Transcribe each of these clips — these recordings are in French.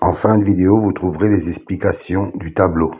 En fin de vidéo, vous trouverez les explications du tableau.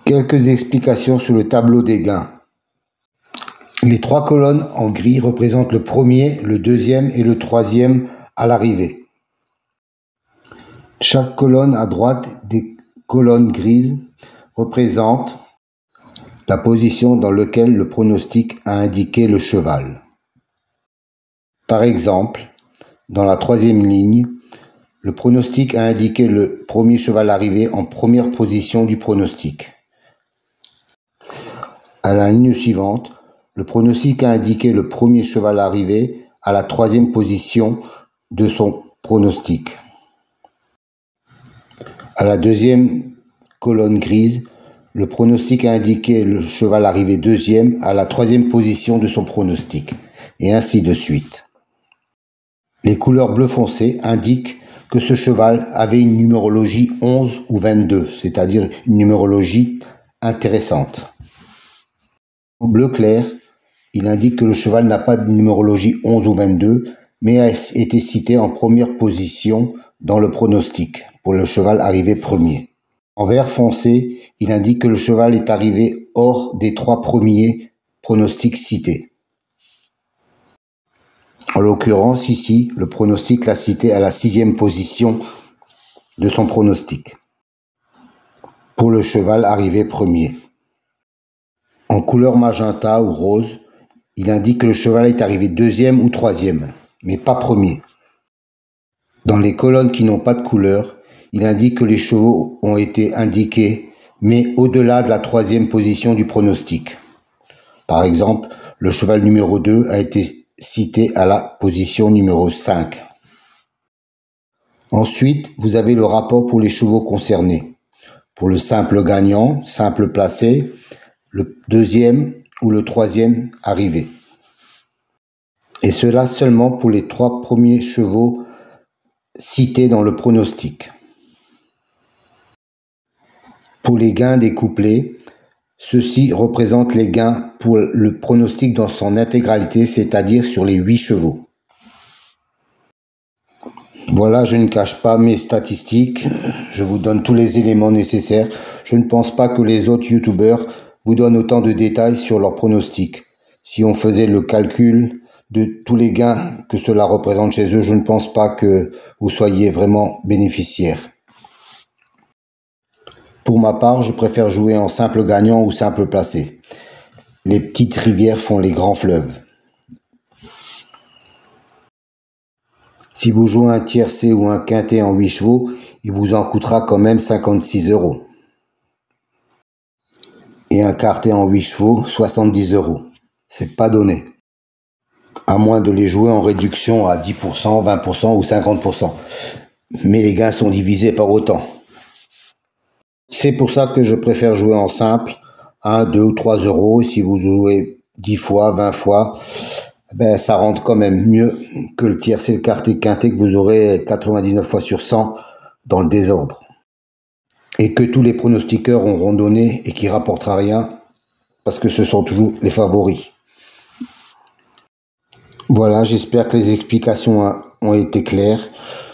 Quelques explications sur le tableau des gains. Les trois colonnes en gris représentent le premier, le deuxième et le troisième à l'arrivée. Chaque colonne à droite des colonnes grises représente la position dans laquelle le pronostic a indiqué le cheval. Par exemple, dans la troisième ligne, le pronostic a indiqué le premier cheval arrivé en première position du pronostic. À la ligne suivante, le pronostic a indiqué le premier cheval arrivé à la troisième position de son pronostic. À la deuxième colonne grise, le pronostic a indiqué le cheval arrivé deuxième à la troisième position de son pronostic, et ainsi de suite. Les couleurs bleu foncé indiquent que ce cheval avait une numérologie 11 ou 22, c'est-à-dire une numérologie intéressante. En bleu clair, il indique que le cheval n'a pas de numérologie 11 ou 22, mais a été cité en première position dans le pronostic, pour le cheval arrivé premier. En vert foncé, il indique que le cheval est arrivé hors des trois premiers pronostics cités. En l'occurrence, ici, le pronostic l'a cité à la 6e position de son pronostic, pour le cheval arrivé premier. En couleur magenta ou rose, il indique que le cheval est arrivé deuxième ou troisième, mais pas premier. Dans les colonnes qui n'ont pas de couleur, il indique que les chevaux ont été indiqués, mais au-delà de la troisième position du pronostic. Par exemple, le cheval numéro 2 a été cité à la position numéro 5. Ensuite, vous avez le rapport pour les chevaux concernés. Pour le simple gagnant, simple placé, le deuxième ou le troisième arrivé. Et cela seulement pour les trois premiers chevaux cités dans le pronostic. Pour les gains découplés, ceux-ci représentent les gains pour le pronostic dans son intégralité, c'est-à-dire sur les 8 chevaux. Voilà, je ne cache pas mes statistiques, je vous donne tous les éléments nécessaires. Je ne pense pas que les autres youtubeurs vous donne autant de détails sur leur pronostic. Si on faisait le calcul de tous les gains que cela représente chez eux, je ne pense pas que vous soyez vraiment bénéficiaire. Pour ma part, je préfère jouer en simple gagnant ou simple placé. Les petites rivières font les grands fleuves. Si vous jouez un tiercé ou un quintet en 8 chevaux, il vous en coûtera quand même 56 €. Et un quartet en 8 chevaux, 70 €. C'est pas donné. À moins de les jouer en réduction à 10%, 20% ou 50%. Mais les gains sont divisés par autant. C'est pour ça que je préfère jouer en simple, 1, 2 ou 3 €. Et si vous jouez 10 fois, 20 fois, ça rentre quand même mieux que le tiercé, le quartet, quintet que vous aurez 99 fois sur 100 dans le désordre. Et que tous les pronostiqueurs auront donné et qui rapportera rien parce que ce sont toujours les favoris. Voilà, j'espère que les explications ont été claires.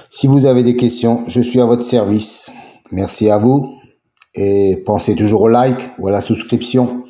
Si vous avez des questions, je suis à votre service. Merci à vous et pensez toujours au like ou à la souscription.